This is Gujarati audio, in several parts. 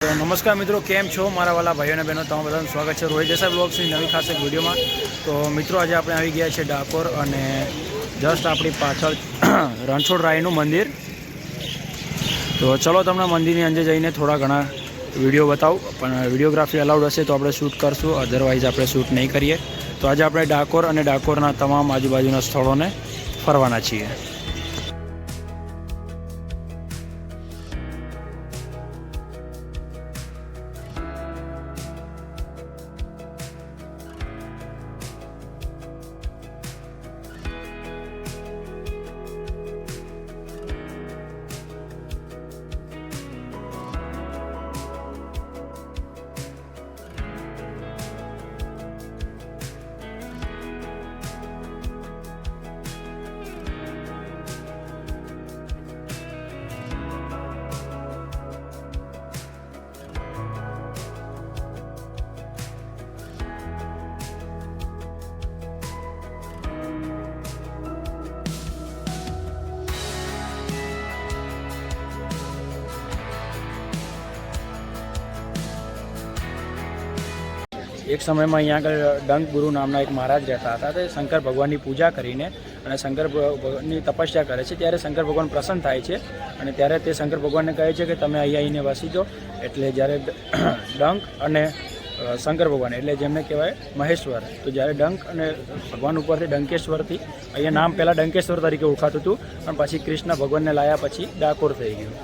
તો નમસ્કાર મિત્રો, કેમ છો મારા વાલા ભાઈઓ અને બહેનો? તમારું બધાનું સ્વાગત છે રોહિત દેસાઈ બ્લોગ્સની નવી ખાસ એક વિડીયોમાં. તો મિત્રો, આજે આપણે આવી ગયા છે ડાકોર અને જસ્ટ આપણી પાછળ રણછોડરાયનું મંદિર. તો ચલો તમને મંદિરની અંદર જઈને થોડા ઘણા વિડીયો બતાવું, પણ વિડીયોગ્રાફી અલાઉડ હશે તો આપણે શૂટ કરશું, અધરવાઇઝ આપણે શૂટ નહીં કરીએ. તો આજે આપણે ડાકોર અને ડાકોરના તમામ આજુબાજુના સ્થળોને ફરવાના છીએ. એક સમયમાં અહીંયા આગળ ડંક ગુરુ નામના એક મહારાજ રહેતા હતા. તે શંકર ભગવાનની પૂજા કરીને અને શંકર ભગવાનની તપસ્યા કરે છે. ત્યારે શંકર ભગવાન પ્રસન્ન થાય છે અને ત્યારે તે શંકર ભગવાનને કહે છે કે તમે અહીંયા આવીને વસી જાઓ. એટલે જ્યારે ડંક અને શંકર ભગવાન એટલે જેમને કહેવાય મહેશ્વર, તો જ્યારે ડંક અને ભગવાન ઉપરથી ડંકેશ્વરથી અહીંયા નામ પહેલાં ડંકેશ્વર તરીકે ઓળખાતું હતું, પણ પછી કૃષ્ણ ભગવાનને લાયા પછી ડાકોર થઈ ગયું.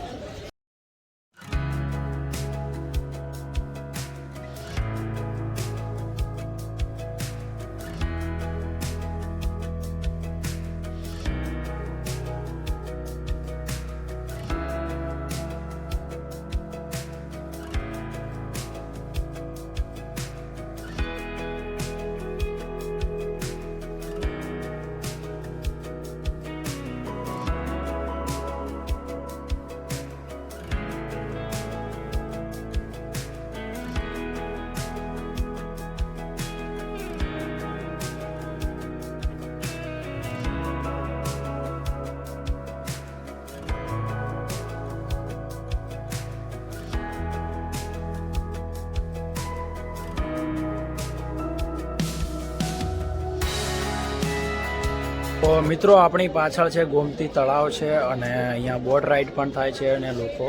તો મિત્રો, આપણી પાછળ છે ગોમતી તળાવ છે અને અહીંયા બોટ રાઈડ પણ થાય છે અને લોકો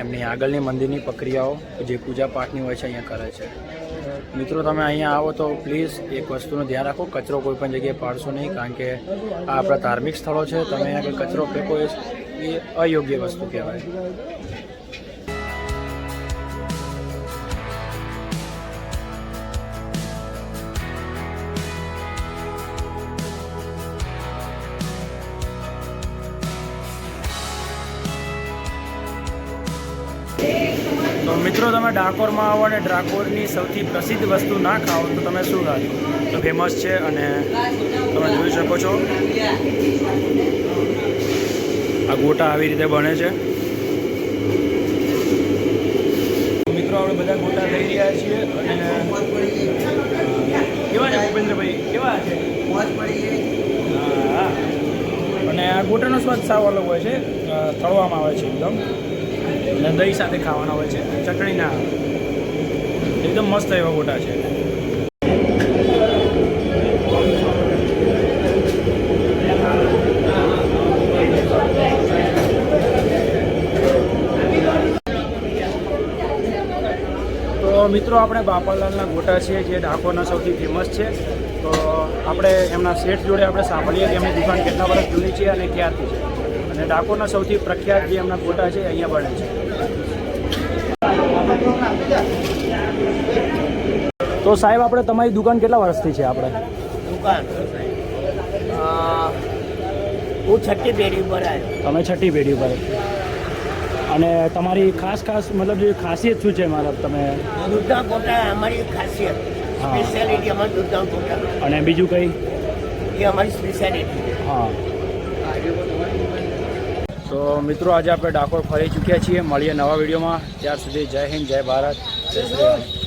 એમની આગળની મંદિરની પ્રક્રિયાઓ જે પૂજા પાઠની હોય છે અહીંયા કરે છે. મિત્રો, તમે અહીંયા આવો તો પ્લીઝ એક વસ્તુનું ધ્યાન રાખો, કચરો કોઈ પણ જગ્યાએ પાડશો નહીં, કારણ કે આ આપણા ધાર્મિક સ્થળો છે. તમે અહીંયા કચરો ફેંકો એ અયોગ્ય વસ્તુ કહેવાય. તો મિત્રો, તમે ડાકોરમાં આવો અને ડાકોરની સૌથી પ્રસિદ્ધ વસ્તુ ના ખાઓ તો તમે શું ખાશો? તો ફેમસ છે અને તમે જોઈ શકો છો આ ગોટા આવી રીતે બને છે. મિત્રો, આપણે બધા ગોટા લઈ રહ્યા છીએ અને કેવા છે ભૂપેન્દ્રભાઈ? કેવા છે? હા, અને આ ગોટાનો સ્વાદ સાવ અલગ હોય છે, તળવામાં આવે છે એકદમ, અને દહીં સાથે ખાવાના હોય છે, ચટણી ના, એકદમ મસ્ત એવા ગોટા છે. તો મિત્રો, આપણે બાપાલાલના ગોટા છે જે ડાકોરના સૌથી ફેમસ છે. તો આપણે એમના શેઠ જોડે આપણે સાંભળીએ કે એમની દુકાન કેટલા વર્ષ જૂની છે અને ક્યાંથી છે, અને ડાકોરના સૌથી પ્રખ્યાત જે એમના ગોટા છે અહીંયા બને છે. તો સાહેબ, આપણે તમારી દુકાન કેટલા વર્ષથી છે? આપણે દુકાન હું છઠ્ઠી પેઢી ઉપર આવ્યો. તમે છઠ્ઠી પેઢી ઉપર, અને તમારી ખાસ મતલબ જે ખાસિયત શું છે? મતલબ તમે દૂધના ગોટા અમારી ખાસિયત, સ્પેશિયાલિટી અમારી દૂધના ગોટા. અને બીજું કંઈ? એ અમારી સ્પેશિયાલિટી. હા. તો મિત્રો, આજે આપણે ડાકોર ફરી ચૂક્યા છીએ. મળીએ નવા વિડીયોમાં. ત્યાર સુધી જય હિન્દ, જય ભારત, જય શ્રી રામ.